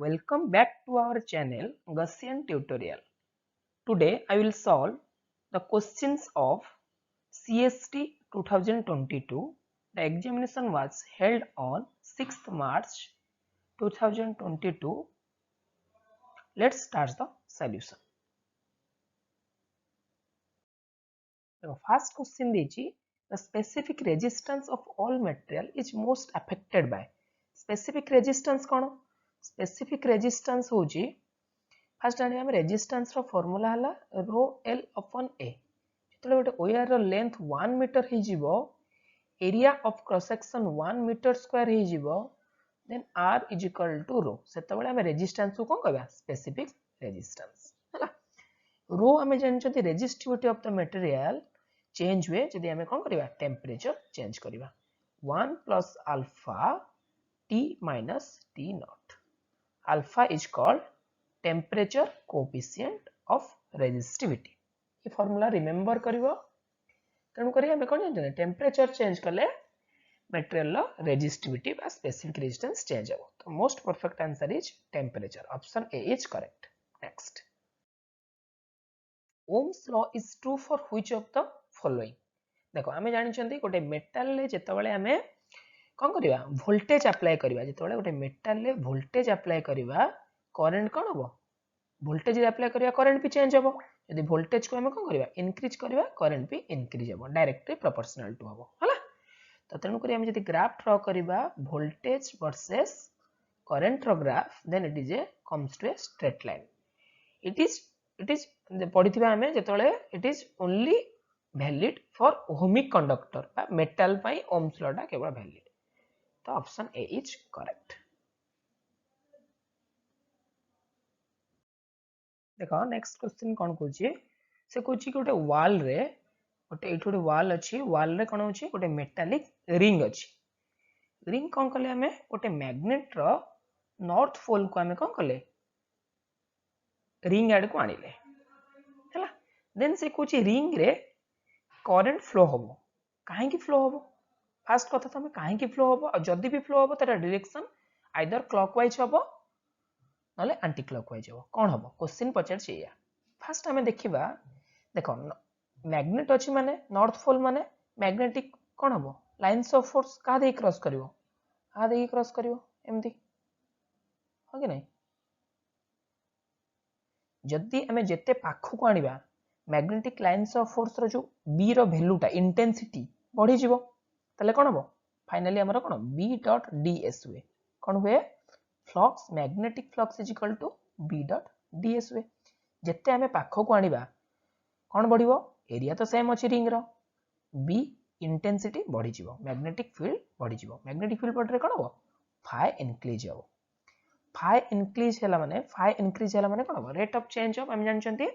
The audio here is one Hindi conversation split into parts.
Welcome back to our channel Gaussian Tutorial. Today I will solve the questions of CST 2022. The examination was held on 6th March 2022. Let's start the solution. The first question is the specific resistance of all material is most affected by. Specific resistance कौन? Specific resistance होची फास्ट जाने हम रेजिस्टेंस रो फार्मूला हला रो एल अपॉन ए जतले गोटे वायर रो लेंथ 1 मीटर हे जिवो area of cross section 1 metre square हे जिवो then r is equal to rho सेते बेले हम रेजिस्टेंस को कोन कहबा स्पेसिफिक रेजिस्टेंस हला रो हमें जानछथि resistivity of the material change हुए जदि हमें कोन करबा टेंपरेचर चेंज करबा 1 plus alpha t minus t not alpha is called temperature coefficient of resistivity ये फॉर्मूला रिमेंबर करिवो तेणु करी हमें कोन जानते टेंपरेचर चेंज कले मटेरियल लो रेजिस्टिविटी बा स्पेसिफिक रेजिस्टेंस चेंज हो तो most perfect answer is temperature option A is correct next Ohm's law is true for which of the following देखो हमें जानि छथि गोटे मेटल ले जेतबेले हमें कोन करिवा वोल्टेज अप्लाई करिवा जेतबेले गोटे मेटल ले वोल्टेज अप्लाई करिवा करंट कोन हो वोल्टेज अप्लाई करिया करंट भी चेंज हो यदि वोल्टेज को हम कोन करिवा इंक्रीज करिवा करंट भी इंक्रीज हो डायरेक्टली प्रोपोर्शनल टू हो हला तो तेनु करी हम यदि ग्राफ ड्रा करिवा वोल्टेज वर्सेस करंट रो graph then it is a comes to a straight line it is पढिथिबा हमें जेतोले it is only valid for ohmic conductor बा मेटल पई ओम्स लॉ टा केवल वैलिड तो ऑप्शन ए इज करेक्ट देखो नेक्स्ट क्वेश्चन कौन कहूँ से कहूँ कि गोटे वाल रे गोटे गोटे वाल अच्छी वाल रे कौन होची गोटे मेटालिक रिंग अच्छी रिंग कौन कले हमें गोटे मैग्नेट रो नॉर्थ पोल को हमें कौन कले रिंग आड़ को आनिले हैला देन से कहूँ रिंग रे करंट फ्लो होबो काहे की फ्लो होबो फास्ट कथा तो हमें काहे की फ्लो होबो और जदी भी फ्लो होबो तार डायरेक्शन आइदर क्लॉकवाइज होबो नले एंटी क्लॉकवाइज हो कौन हम क्वेश्चन पचार या फास्ट आम देखा देख मैग्नेट अच्छी माने नॉर्थ पोल माने मैग्नेटिक कौन हम लाइन्स ऑफ फोर्स क्या they cross करिवो uh they cross करिवो एमती हो कि नहीं जदि आम जेते पाखु को आनिबा मैग्नेटिक लाइन्स ऑफ फोर्स रो जो बी रो वैल्यूटा इंटेंसिटी बढ़ी जीवो तले कौन हम फाइनली हमर कौन बी डॉट डीएस हुए कौन हुए flux magnetic flux is equal to B dot DS हुए जिते आम पाख को आनिबा कौन बढ़िवो एरिया तो सेम अच्छी रिंग रो बी इंटेंसिटी बढ़ी जीवो मैग्नेटिक फील्ड बढ़ी जीवो मैग्नेटिक फील्ड पटरे कौन हो फाई इंक्रीज हो फाई इंक्रीज हैला माने कौन हो रेट ऑफ चेंज ऑफ हम जानछंती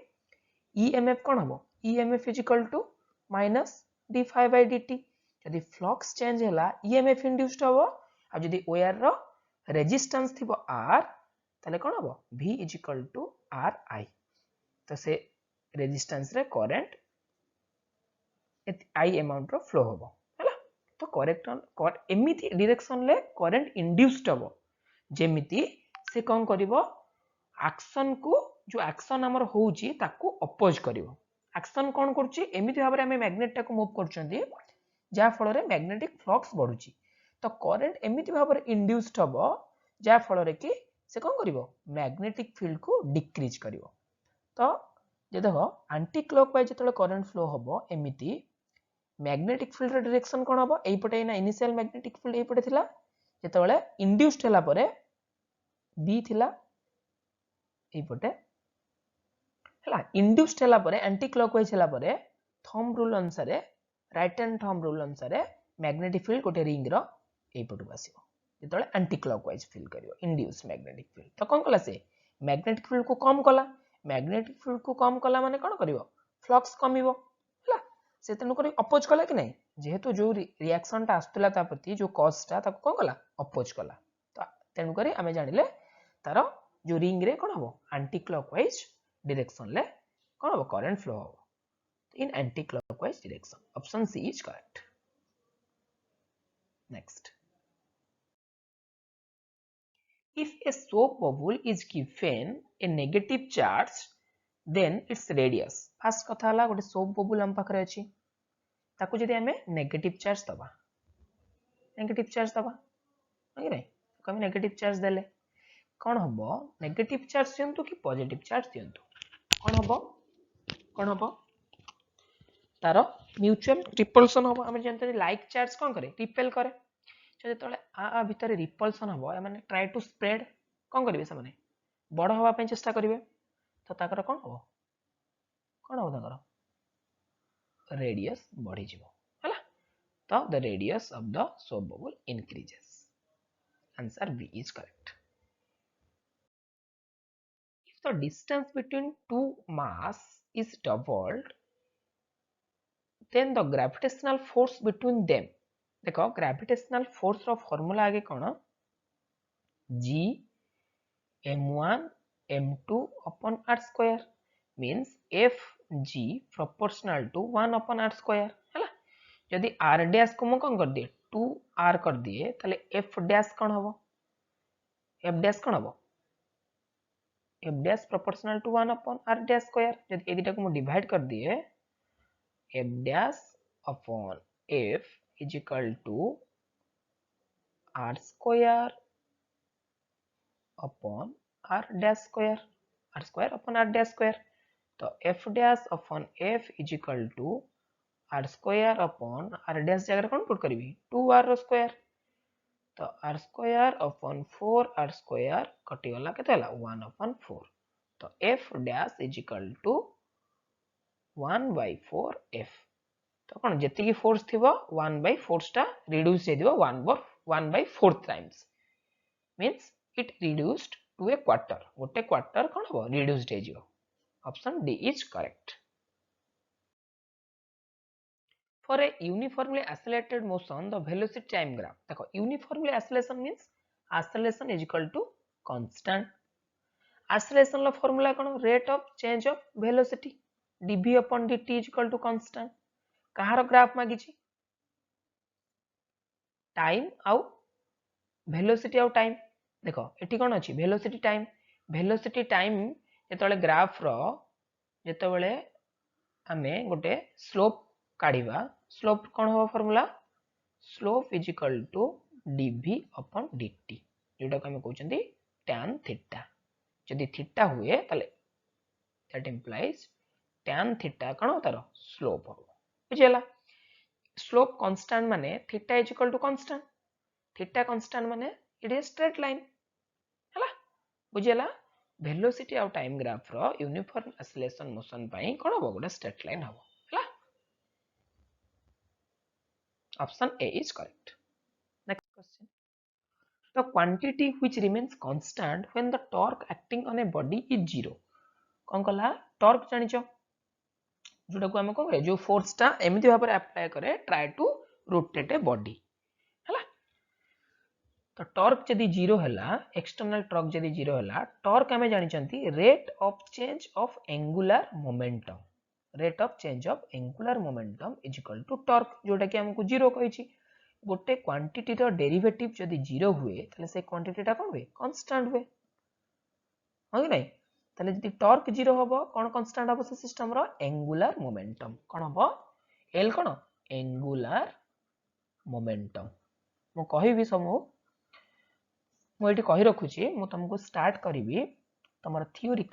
ईएमएफ कौन हो EMF is equal to minus D phi by DT यदि फ्लक्स चेंज हैला ईएमएफ इंड्यूस्ड हो आ जदि वायर रो रेजिस्टेंस थी आर ताले कौन हम v is equal to R I तो से रेजिस्टेंस रे करंट आई अमाउंट रो फ्लो होबो हैला तो करेक्ट एमिति डायरेक्शन ले करंट इंड्यूस्ड होबो जेमिति से कोन करिवो एक्शन को जो एक्शन हमर होउची ताकू अपोज करिवो एक्शन कोन करची एमिति भाबरे हमें मैग्नेट टाको मूव करचंती जा फल रे मैग्नेटिक फ्लक्स बढ़ुची तो करंट एमिति भाबरे इंड्यूस्ड होबो जा फल रे कि से कोन करिवो मैग्नेटिक फील्ड को डिक्रीज करिवो तो जे देखो एंटी क्लॉकवाइज जतले करंट फ्लो होबो एमिति मैग्नेटिक फील्ड रे डायरेक्शन कोन होबो एई पटे ना इनिशियल मैग्नेटिक फील्ड एई पटे थिला जतले इंड्यूस्ड हला परे बी थिला एई पटे हला इंड्यूस्ड हला परे एंटी क्लॉकवाइज हला परे थंब रूल अनुसार राइट हैंड थंब रूल अनुसार मैग्नेटिक फील्ड गोटे रिंग रो एई पटु आसीबो जेतले एंटी क्लॉकवाइज फील करिवो इंड्यूस मैग्नेटिक फील्ड तो कोन कला से मैग्नेटिक फील्ड को कम कला मैग्नेटिक फील्ड को कम कला माने कोन करिवो फ्लक्स कमिवो हला से तनु करी अपोज कला कि नहीं जेहेतु जो रिएक्शन ता आस्तला ता प्रति जो कॉज ता ताको कोन कला अपोज कला तो तनु करी हमें जानिले तारो जो रिंग रे कोन हो एंटी क्लॉकवाइज डायरेक्शन ले कोन हो करंट फ्लो हो in anti-clockwise direction. Option C is correct. Next. If a soap bubble is given a negative charge, then its radius. First कथा हला गोटे soap bubble हम पाखरे अछि ताकू जदि हमें नेगेटिव चार्ज दबा ओके रे कम नेगेटिव चार्ज देले कौन हबो नेगेटिव चार्ज दियंतु कि पॉजिटिव चार्ज दियंतु कौन हबो तार म्यूचुअल रिपल्सन हबो हम जानते लाइक चार्ज कौन करे रिपेल करे जो आ भितर रिपल्सन हम मैंने ट्राई टू स्प्रेड कौन करेंगे से बड़ हाँपाई चेष्टा करेंगे तो ताकर कौन हम ताकर रेडियस बढ़ी है तो the radius of the soap bubble increases answer B is correct if the distance between two mass is doubled then the gravitational force between them देखो ग्रेविटेशनल फोर्स रो फार्मूला आगे कौन G m1 m2 upon r square means f G proportional to 1 upon r square है जदि r डैश को मु कौन कर दिए 2r कर दिए ताले f डैश कौन हबो f डैश कौन हबो f dash proportional to 1 upon r dash square जदि ए दिटा को मु डिवाइड कर दिए f dash upon f is equal to r square upon r dash square upon r dash square तो f dash upon f is equal to r square upon r dash जगह कौन पुट करी 2r square तो r square upon 4r square कटी गला केते हला 1 upon 4 तो f dash is equal to 1 by 4 f तो कौन जेति की फोर्स थिबो 1 by 4 टा रिड्यूस हे दिबो 1 by 4 times means it reduced to a quarter गोटे क्वार्टर कौन हो reduced हे जिवो option D is correct for a uniformly accelerated motion the velocity time graph देखो uniformly acceleration means acceleration is equal to constant acceleration ला फार्मूला कौन rate of change of velocity dv upon dt is equal to constant Kahar graph मागी छी टाइम आउ वेलोसिटी आउ टाइम देखो एठी कोन अछि वेलोसिटी टाइम जेतबेले ग्राफ रो जेतबेले हमें गोटे स्लोप काढिबा स्लोप कोन हो formula slope is equal to dv upon dt जोटा को हम कहउचंती tan थीटा जदि थीटा हुए तले दैट इंप्लाइज tan थीटा कोन तारो स्लोप हो बुझियला स्लोप कांस्टेंट माने theta is equal to constant theta constant माने इट इज स्ट्रेट लाइन हला बुझियला वेलोसिटी और टाइम ग्राफ रो यूनिफॉर्म एक्सेलरेशन मोशन पई कोन हो गोटे स्ट्रेट लाइन हो हला option A is correct next question the quantity which remains constant when the torque acting on a body is 0 कोन कला टॉर्क जानिचो जोटा को हम कोन करे जो फोर्स टा एमिति भाबरे अप्लाई करे try to rotate a body हला तो टॉर्क जदी 0 हला एक्सटर्नल टॉर्क जदी 0 हला टॉर्क हमें जानि चंती rate of change of angular momentum is equal to torque जोटा कि हमको 0 कहि छी गोटे क्वांटिटी रो डेरिवेटिव जदी 0 हुए तले से क्वांटिटी टा कोन हुए कांस्टेंट हुए हो कि नहीं तले जदी टॉर्क 0 होबो कोन कांस्टेंट होबो से सिस्टम रो एंगुलर मोमेंटम कोन होबो एल कोन एंगुलर मोमेंटम मो कहिबी समूह मो एटी कहि रखुची मो तुमको स्टार्ट करिवि तमर थ्योरी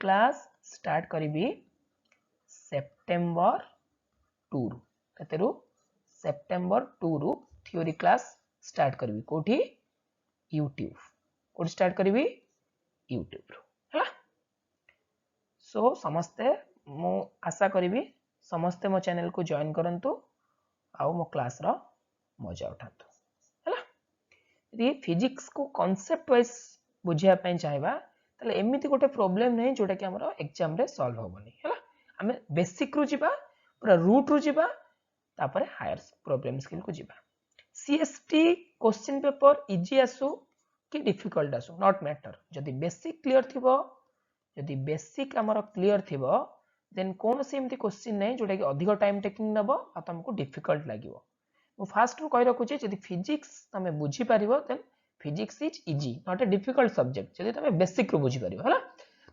क्लास स्टार्ट करिवि सेप्टेम्बर 2 रु कतेरु सेप्टेम्बर 2 रु थ्योरी क्लास स्टार्ट करिवि कोठी यूट्यूब कोठी स्टार्ट करिवि यूट्यूब रु हला सो समस्ते मो आशा करिवि समस्ते मो चैनल को जॉइन करंतु आउ मो क्लास रो मजा उठातु हला यदि फिजिक्स को कांसेप्ट वाइज बुझिया पई चाहबा तले एमिति गोटे प्रॉब्लम नै जोटा कि हमरो एग्जाम रे सॉल्व होबनी हला हमें बेसिक रु जिबा पूरा रूट रु जिबा तापरे हायर प्रॉब्लम स्किल को जिबा सीएसटी क्वेश्चन पेपर इजी आसु कि डिफिकल्ट आसु नॉट मैटर जदि बेसिक क्लियर थिबो जदि बेसिक हमरो क्लियर थिबो देन कोन से एमिति क्वेश्चन नै जोटा कि अधिक टाइम टेकिंग नबो आ तुमको डिफिकल्ट लागिवो मु फास्ट रु कहि रखु छी जदि फिजिक्स तमे बुझी परिबो then physics is easy not a difficult subject जदि तुम बेसिक रू बुझी परिबो हला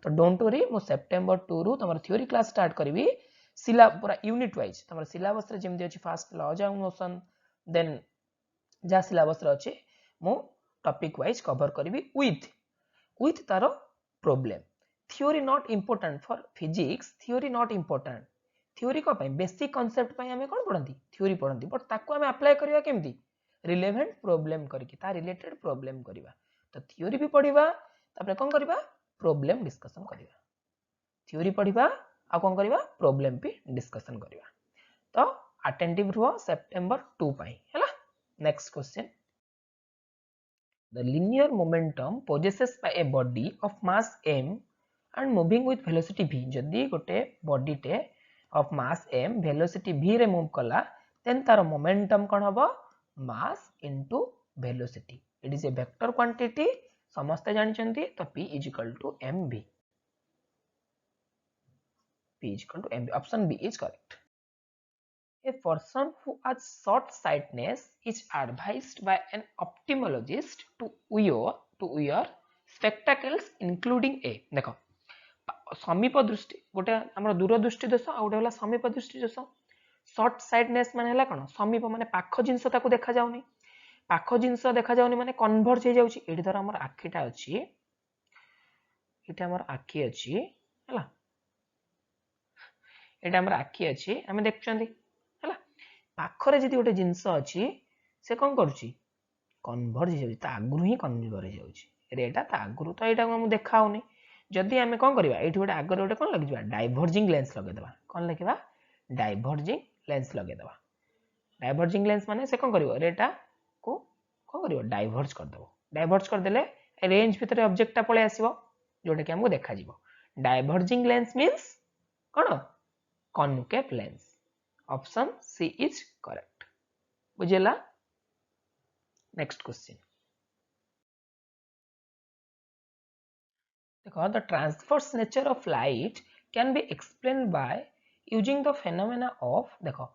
तो डोंट वरी मो सेप्टेम्बर 2 रु तुम थ्योरी क्लास स्टार्ट करी सिला पूरा यूनिट वाइज तुम सिलेबस रे जेमि अछि first laws of motion then जा सिलेबस रे अछि मो टॉपिक वाइज कवर करी विथ तारो problem theory not important for physics theory not important theory को पई बेसिक कांसेप्ट पई हमें कोन पढंती थ्योरी पढंती बट ताको हमें अप्लाई करबा केमती रिलेवेंट प्रॉब्लम करके ता रिलेटेड प्रॉब्लम करबा तो थ्योरी भी पढिबा तापर कोन करबा प्रॉब्लम डिस्कशन करबा थ्योरी पढिबा आ कोन करबा प्रॉब्लम भी डिस्कशन करबा तो अटेंटिव रहो सेप्टेम्बर 2 पई हैला next question the linear momentum possessed by a body of mass m and moving with velocity v जदि गोटे बॉडी टे of mass m velocity v रे मूव कला then तार momentum कोन हबो mass into velocity it is a vector quantity समस्त जानचंती तो p is equal to mv p is equal to mv option b is correct a person who has short sightedness is advised by an ophthalmologist to wear spectacles including a देखो समीप दृष्टि गोटे हमर दूर दृष्टि दोष आ गोटे होला समीप दृष्टि दोष शॉर्ट साइडनेस माने हला कोन समीप माने पाख जिंस ताको देखा जाउनी पाख जिंस देखा जाउनी माने कन्वर्ज हो जाउची एठी धर हमर आखीटा अछि एटा हमर आखी अछि हला एटा हमर आखी अछि हमें देखचंदी पाखरे जदि गोटे जिनस अछि से कोन करूची कन्वर्ज हो जाउची ता आगुरु ही कन्वर्ज हो जाउची रेटा ता आगुरु तो एटा हम देखा होनी जदि हमें कोन करबा एठी गोटे आगर गोटे कोन लगिबा डाइवर्जिंग लेंस लगे देबा कोन लिखिबा डाइवर्जिंग लेंस लगे देबा डाइवर्जिंग लेंस माने से कोन करबो रेटा को कोन करबो डाइवर्ज कर देबो डाइवर्ज कर देले रेंज भीतर ऑब्जेक्टटा पळे आसीबो जोटा कि हमको देखा जिवो डाइवर्जिंग लेंस मींस कोन concave lens option C is correct बुझेला नेक्स्ट क्वेश्चन देखो the transverse nature of light can be explained by using the phenomena of देखो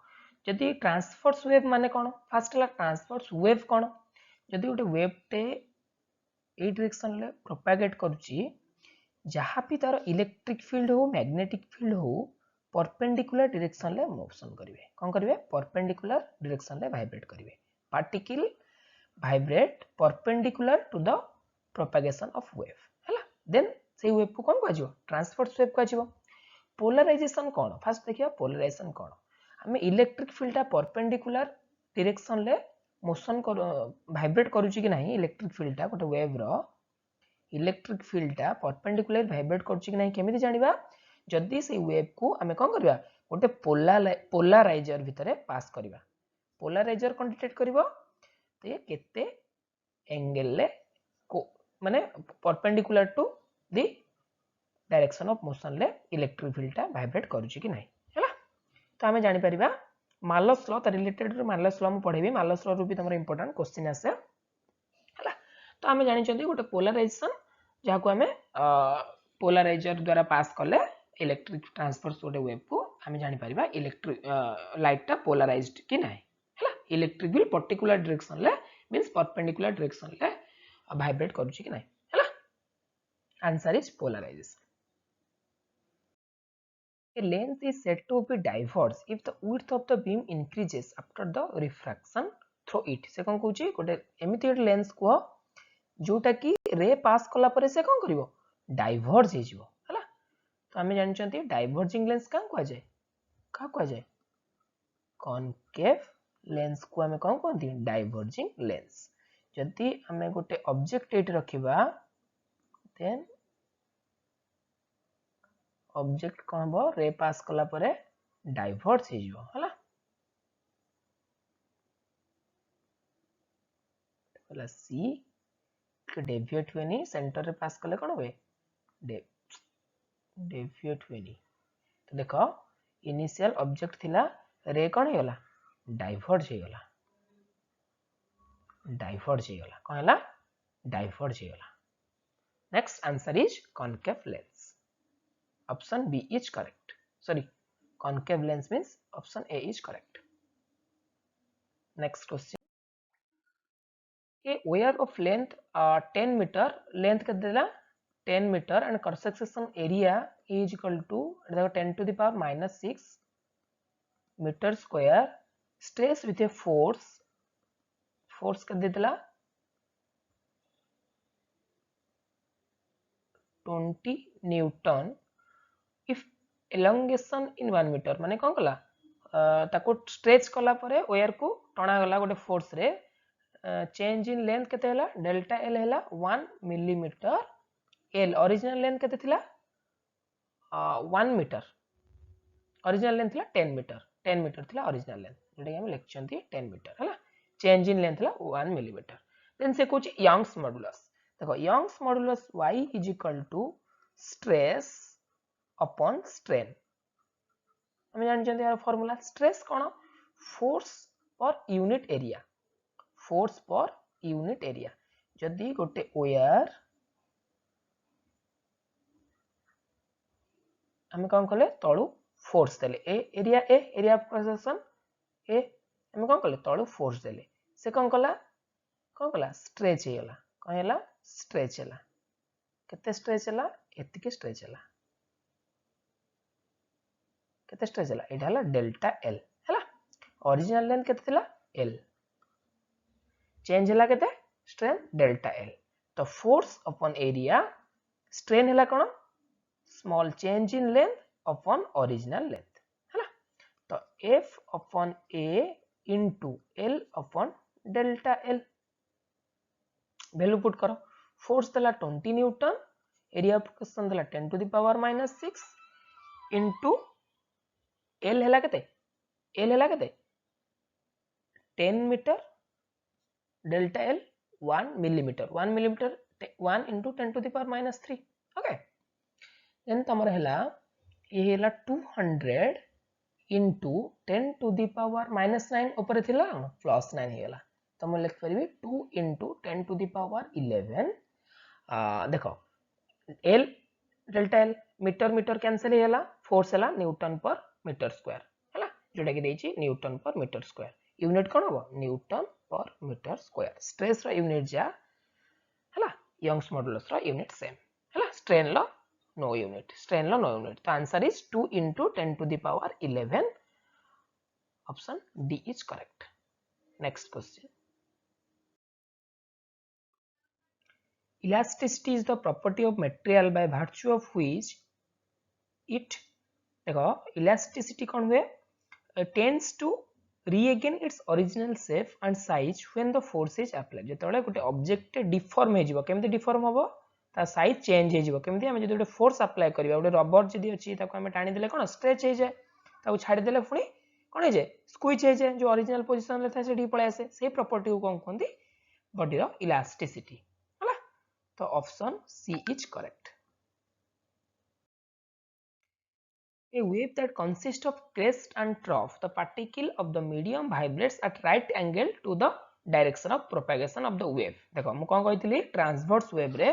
जदि ट्रांसवर्स वेव माने कोन फर्स्ट ला ट्रांसवर्स वेव कोन जदि गोटे वेव टे ए डायरेक्शन ले प्रोपेगेट करूची जहां भी तार इलेक्ट्रिक फील्ड हो मैग्नेटिक फील्ड हो परपेंडिकुलर डायरेक्शन ले मोशन करिवे कोन करिवे परपेंडिकुलर डायरेक्शन ले वाइब्रेट करिवे particle vibrate perpendicular to the propagation of wave हैला देन से वेव को कोन कहजिवो ट्रांसवर्स वेव कहजिवो पोलराइजेशन कोन फर्स्ट देखिया पोलराइजेशन कोन हमें इलेक्ट्रिक फील्ड ता परपेंडिकुलर डायरेक्शन ले मोशन कर वाइब्रेट करूची कि नहीं इलेक्ट्रिक फील्ड ता गोटे वेव रो इलेक्ट्रिक फील्ड ता परपेंडिकुलर वाइब्रेट करूची कि नहीं केमिति जानिबा जदि से वेव को हमें कोन करबा गोटे पोलराइजर भितरे पास करबा पोलराइजर कोन डिटेक्ट करबो ते केते एंगल ले को माने perpendicular to the direction of motion ले इलेक्ट्रिक फील्ड ता वाइब्रेट करूची कि नहीं हैला तो हमें जानि परिबा मार्लोस लॉ त रिलेटेड मार्लोस लॉ मु पढेबी मार्लोस लॉ रु भी तमरो इंपोर्टेंट क्वेश्चन आसे हैला तो हमें जानि चंदी गोटे पोलराइजेशन जहा को हमें पोलराइजर द्वारा पास करले इलेक्ट्रिक ट्रांसफर्स गोटे वेव को हमें जानि परिबा इलेक्ट्रिक लाइट ता पोलराइज्ड कि नहीं हैला इलेक्ट्रिक भी पर्टिकुलर डायरेक्शन ले मींस परपेंडिकुलर डायरेक्शन ले वाइब्रेट करूची कि नहीं हैला answer is polarisation A lens is said to be diverged if the width of the beam increases after the refraction through it से कोन कहूची गोटे एमिति गोटे लेंस को जोटा कि रे पास कला परे से कोन करिवो डाइवर्ज हे जिवो हैला तो हमें जानि चंती डाइवर्जिंग लेंस का कह जाए कॉनकेव लेंस को हमें कोन कहंती डाइवर्जिंग लेंस जदि हमें गोटे ऑब्जेक्ट एट रखिबा देन ऑब्जेक्ट कोन हो रे पास कला परे डाइवर्ज हे जिवो हला होला सी डेविएट वेनी सेंटर रे पास कले कोन होवे डेविएट वेनी तो देखो इनिशियल ऑब्जेक्ट थिला रे कोन हेला डाइवर्ज हे गला कोन हेला डाइवर्ज हे गला next answer is concave lens option B is correct sorry concave lens means option A is correct next question a wire of length 10 meter, length के देला 10 meter and cross section area is equal to 10 to the power minus 6 meter square, stress with a force के देला 20 Newton if elongation in 1 meter, माने कौन कला ताको स्ट्रेच कला परे वायर को टणा गला गोटे फोर्स रे, चेंज इन लेंथ केते हला डेल्टा एल हला 1 मिलीमीटर, एल ओरिजिनल लेंथ केते थिला 1 मीटर, ओरिजिनल लेंथ थिला 10 मीटर, 10 मीटर थिला ओरिजिनल लेंथ, जेटा हम लिखछंती 10 मीटर हला, चेंज इन लेंथ हला 1 मिलीमीटर। देन से कुछ यंग्स मॉडुलस, देखो Young's modulus y is equal to stress upon strain, हम जानछंती यार फार्मूला, स्ट्रेस कोन force per unit area, force per unit area, जदि गोटे वायर हम कौन कले तळु फोर्स देले, A area of cross section A, हम कौन कले तळु फोर्स देले, से कौन कला स्ट्रेच हेला, कौन हेला स्ट्रेच हेला, केते स्ट्रेच हेला एतिके स्ट्रेच हेला, केते स्ट्रेच हेला एटा हला डेल्टा एल हेला, ओरिजिनल लेंथ केते थिला एल, चेंज हेला केते स्ट्रेन डेल्टा एल, तो फोर्स अपॉन एरिया, स्ट्रेन हेला कोन small change in length upon original length हैला, तो F upon A into L upon delta L, value put करो, फोर्स देला 20 न्यूटन, एरिया ऑफ क्वेश्चन देला 10 to the power minus 6 into L हेला केते, L हेला केते 10 metre, delta L 1 millimetre, 1 millimetre 1 into 10 to the power minus 3, okay. Then तमर हेला ये हेला 200 into 10 to the power minus 9 ऊपर थिला प्लस 9 हेला, तो हम लिख परबी 2 into 10 to the power 11, देखो L delta L metre metre cancel हेला, फोर्स हेला न्यूटन पर मीटर स्क्वायर हेला, जोटा कि देछि Newton per metre square, unit कोन हो Newton per metre square, stress रा यूनिट जा हला, यंग्स मॉडुलस रा यूनिट सेम हला, स्ट्रेन लो नो यूनिट, स्ट्रेन लो नो यूनिट, तो answer is 2 into 10 to the power 11, option D is correct. Next question, elasticity is the property of material by virtue of which it, देखो elasticity कौन हुए tends to regain its original shape and size when the force is applied, जेतबेले गोटे ऑब्जेक्ट डिफॉर्म हे जिवो, केमति डिफॉर्म होबो ता साइज चेंज हे जिवो, केमति हम जदि गोटे फोर्स अप्लाई करबा, गोटे रबर जदि अछि ताको हम टाणी देले कोन स्ट्रेच हे जाय, ताको छाडी देले पुनी कोन हे जाय स्क्वीज हे जाय, जो ओरिजिनल पोजीशन ले था सेठी पळे आसे, से प्रॉपर्टी को कोन कोंदी बॉडी रो इलास्टिसिटी हला, तो option C is correct. A wave that consists of crest and trough, the particle of the medium vibrates at right angle to the direction of propagation of the wave, देखो मु कोन कहितली ट्रांसवर्स वेव रे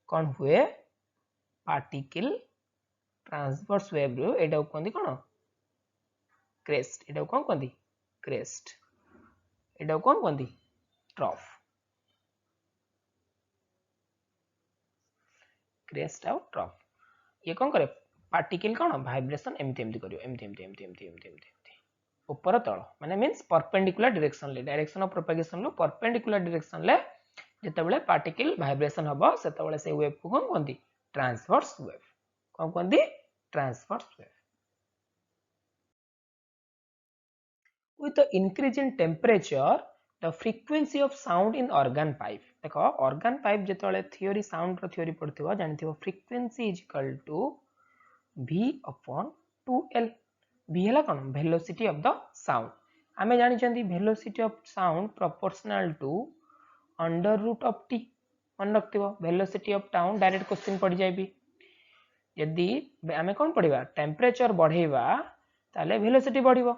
कोन हुए पार्टिकल, ट्रांसवर्स वेव रो एटा कोंदी कोन क्रेस्ट, एटा कोन कोंदी क्रेस्ट, एटा कोन कोंदी ट्रफ, क्रेस्ट आउट ट्रफ, ये कोन करे पार्टिकल कोन वाइब्रेशन एमती एमती करियो, एमती एमती एमती एमती एमती एमती ऊपर तळ, माने मींस परपेंडिकुलर डायरेक्शन ले, डायरेक्शन ऑफ प्रोपगेशन लो परपेंडिकुलर डायरेक्शन ले जेतेबेले पार्टिकल वाइब्रेशन हबो सेतेबेले से वेव को कोन कोंदी ट्रांसवर्स वेव, कोन कोंदी transverse wave. With the increase in temperature, the frequency of sound in organ pipe, देखो organ pipe जेतेबेले थ्योरी साउंड रो थ्योरी पढथिबो जानथिबो, frequency is equal to v upon 2l, v हला कोन वेलोसिटी ऑफ द साउंड, आमे जानि चंदी velocity of sound proportional to under root of t, मन रखथिबो velocity of sound direct question पड़ जायबी, यदि आमे कोन पढिबा टेम्परेचर बढ़ेबा ताले वेलोसिटी बढ़िबो,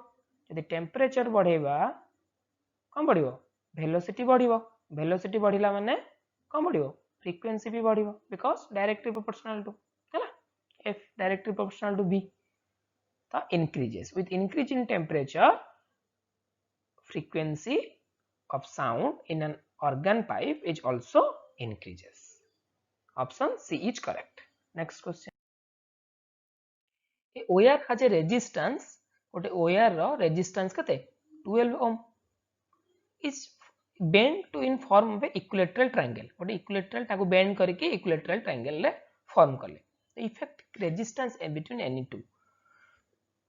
यदि टेम्परेचर बढ़ेबा कोन बढ़िबो वेलोसिटी बढ़िबो, वेलोसिटी बढ़िला माने कोन बढ़िबो फ्रीक्वेंसी भी बढ़िबो, बिकॉज़ डायरेक्टली प्रोपोर्शनल टू हैला f directly proportional to v, the increases with increase in temperature frequency of sound in an organ pipe is also increases. Option C is correct. Next question. A wire has a resistance, गोटे wire रो resistance केते 12 ohm is bent to in form of a equilateral triangle. गोटे equilateral ताको bend करके equilateral triangle ले form कले. The effect resistance between any two.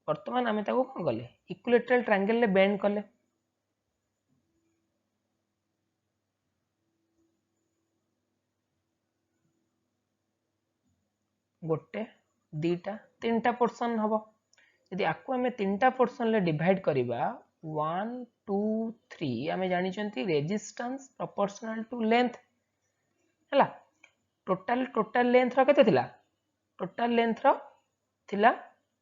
वर्तमान आमे ताको कोन कले equilateral triangle ले bend कले. गोटे दीटा तीनटा पोर्शन हबो. यदि आकु आमे तीनटा पोर्शन ले डिवाइड करिबा 1 2 3 आमे जानि चंती रेजिस्टेंस प्रोपोर्शनल टू लेंथ हला. टोटल लेंथ रो केते थिला टोटल लेंथ रो थिला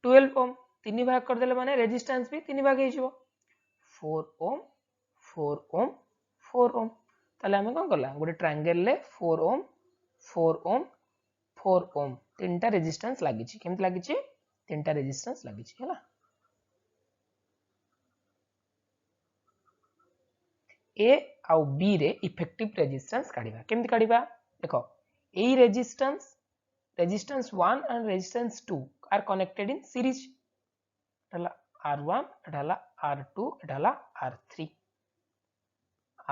12 ओम. तीन भाग कर देले माने रेजिस्टेंस भी तीन भाग हे जिवो 4 ओम 4 ओम 4 ओम. ताले आमे कोन करला गोटे ट्रायंगल ले 4 ओम 4 ओम 4 ओम तीनटा रेजिस्टेंस लागि छि. केमत लागि छि तीनटा रेजिस्टेंस लागि छि हला. ए आउ बी रे इफेक्टिव रेजिस्टेंस काढिबा. केमत काढिबा देखो ए resistance 1 and resistance 2 are connected in series. एटाला R1 एटाला R2 एटाला R3.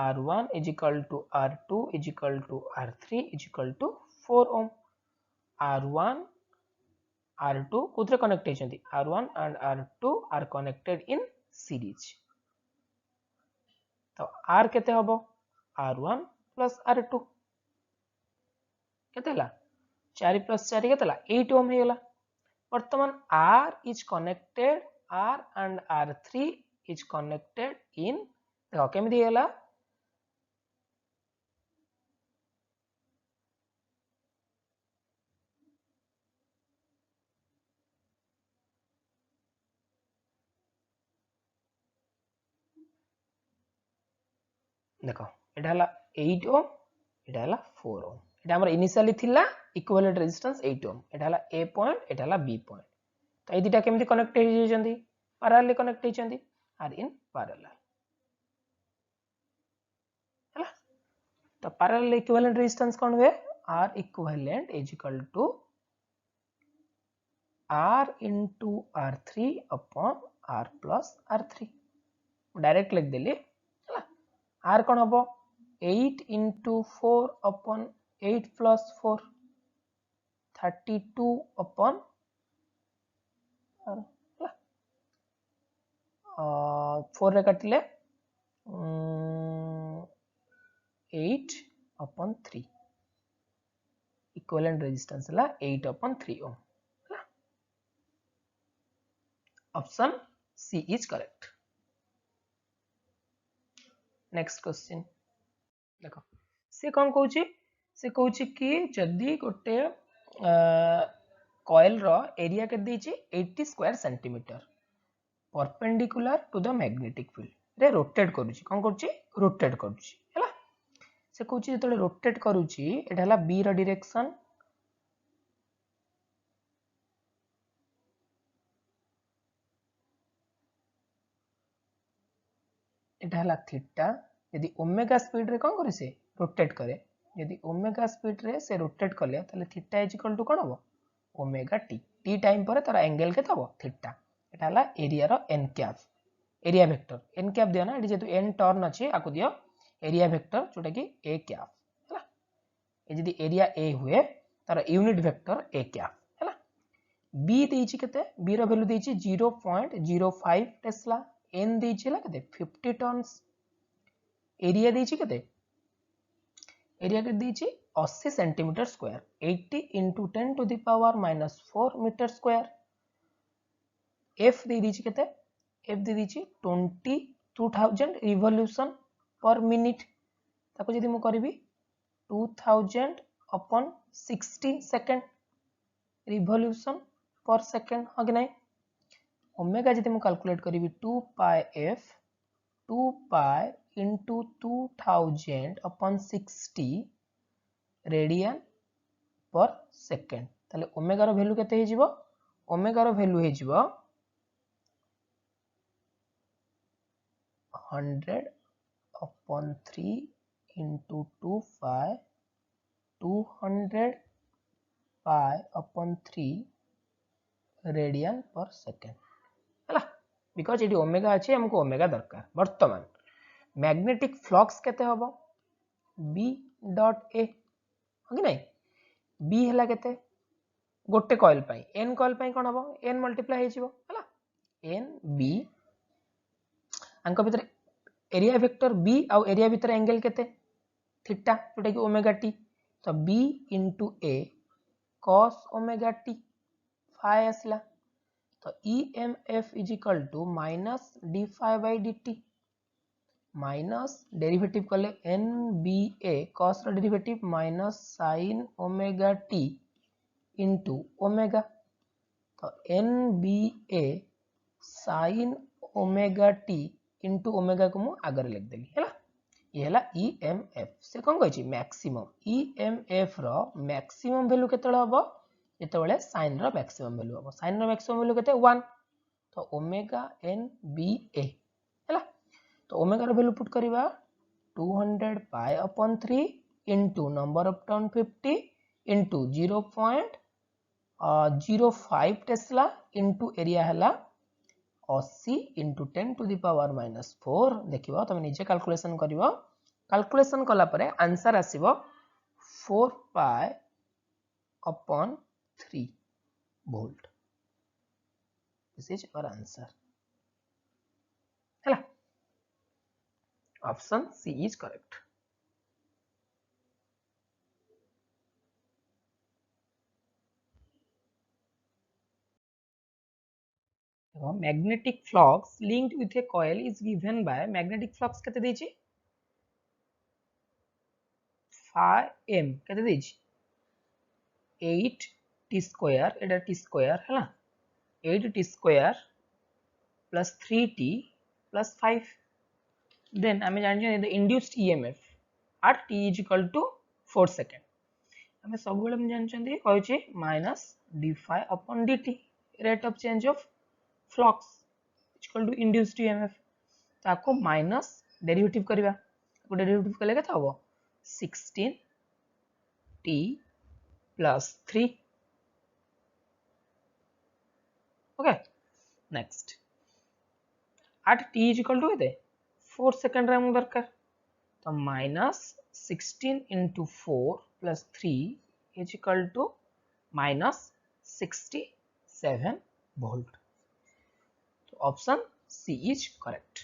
R1 is equal to R2 is equal to R3 is equal to 4 ohm. R1 R2 कोथरे कनेक्ट हेचंती R1 and R2 are connected in series. तो R केते हबो R1 plus R2 केते हला 4 plus 4 केते हला 8 ohm हे गेला. वर्तमान R is connected R and R3 is connected in देखो केमिति हेला देखो एटा हला 8 ohm एटा हला 4 ohm. एटा हमर इनिशियली थिला इक्विवेलेंट रेजिस्टेंस 8 ohm. एटा हला A पॉइंट एटा हला B पॉइंट. तो ए दिटा केमिति कनेक्ट हे जेचंती पैरेलल कनेक्ट हेचंती आर इन पैरेलल हला. तो पैरेलल इक्विवेलेंट रेजिस्टेंस कोन हुए R equivalent is equal to R into R3 upon R plus R3. Direct लिख देली हला. R कोन हबो 8 into 4 upon 8 plus 4 32 upon 4 रे काटिले 8 upon 3 equivalent resistance हला 8 upon 3 ohm. Option C is correct. Next question. देखो से कौन कहूची कि जदि गोटे कॉइल रो एरिया के देची 80 square centimetre perpendicular to the magnetic field रे रोटेट करूची. कौन करूची रोटेट करूची हैला. से कहूची जेतले रोटेट करूची एटा हला बी रो डायरेक्शन एटा हला थीटा. यदि ओमेगा स्पीड रे कोन करी से रोटेट करे. यदि ओमेगा स्पीड रे से रोटेट करले ताले थीटा इज इक्वल टू कोन हबो ओमेगा टी. टी टाइम पर तार एंगल केते हबो थीटा. एटा हला एरिया रो N cap area vector. N cap दियो ना एटी जेतु एन टर्न अछि आकु दियो एरिया वेक्टर जोटा कि ए कैप हला. ए जदि एरिया ए हुए तार यूनिट वेक्टर ए कैप हला. बी देछि केते बी रो वैल्यू देछि 0.05 टेस्ला. एन देछि ला केते 50 टन्स. एरिया देछि केते एरिया के देछि 80 centimetre square. 80 into 10 to the power minus 4 metre square. F दे देछि केते एफ दे देछि 2000 रिवोल्यूशन पर मिनिट. ताको जदि मु करबी 2000 upon 60 second revolution per second हो कि नहीं. ओमेगा जदि मु कैलकुलेट करबी 2 पाई एफ 2 पाई into 2000 upon 60 रेडियन पर सेकंड. ताले ओमेगा रो वैल्यू केते हे जिवो ओमेगा रो वैल्यू हे जिवो 100 upon 3 into 2 pi 200 pi upon 3 radian पर सेकेंड है बिकॉज ये ओमेगा अच्छे हमको ओमेगा दरकार वर्तमान मैग्नेटिक फ्लक्स केते हबो b डॉट a हो कि नहीं b हला केते गोटे कॉइल पाई n कॉइल पाई कोन हबो n मल्टीप्लाई हे जिवो हला n b अंक भीतर एरिया वेक्टर b आउ एरिया भीतर एंगल केते थीटा जोटा कि ओमेगा t तो b into a cos omega t phi आसला तो EMF is equal to minus D phi by d t minus derivative कले एन बी ए कॉस रो derivative minus sine omega t into omega तो n b a sine omega t into omega को मु आगे लिख देली है ये है EMF से कौन कही मैक्सिमम EMF रो मैक्सिमम वैल्यू केतळे हबो जेतेबेले साइन रो मैक्सिमम वैल्यू हबो साइन रो मैक्सिमम वैल्यू केते 1 तो ओमेगा एन बी ए हैला तो ओमेगा रो वैल्यू पुट करबा 200 pi upon 3 into number of turn 50 into 0.05 tesla into area हैला 80 इनटू 10 टू द पावर -4 देखिबो तमे निजे कैलकुलेशन करिवो कैलकुलेशन कला परे आंसर आसीबो 4 pi upon 3 volt. This is our answer. Hello. Option C is correct. Magnetic flux linked with a coil is given by magnetic flux केते देछि phi m केते देछि 8 t square एटा t square है ना 8 t square plus 3t plus 5 then आमे जानि the induced EMF at t is equal to 4 second आमे सब बेले हम जानि छथि कहै छै minus d phi upon dt rate of change of flux is equal to induced EMF ताको माइनस डेरिवेटिव करबा को डेरिवेटिव कले केता हबो 16 t plus 3 okay next at t is equal to केते 4 सेकंड रे हम दरकार तो minus 16 into 4 plus 3 is equal to minus 67 volt so option C is correct.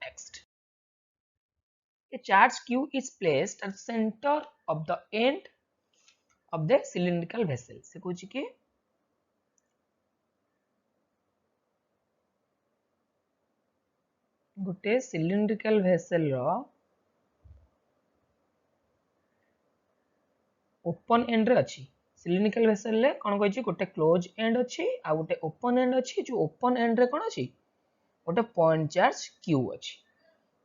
Next, a charge Q is placed at the center of the end of the cylindrical vessel. से कुछ के गोटे cylindrical vessel रो open end रे अछि cylindrical vessel ले कोन कहै छी गोटे close end अछि आ गोटे open end अछि जो open end रे कोन अछि गोटे point charge Q अछि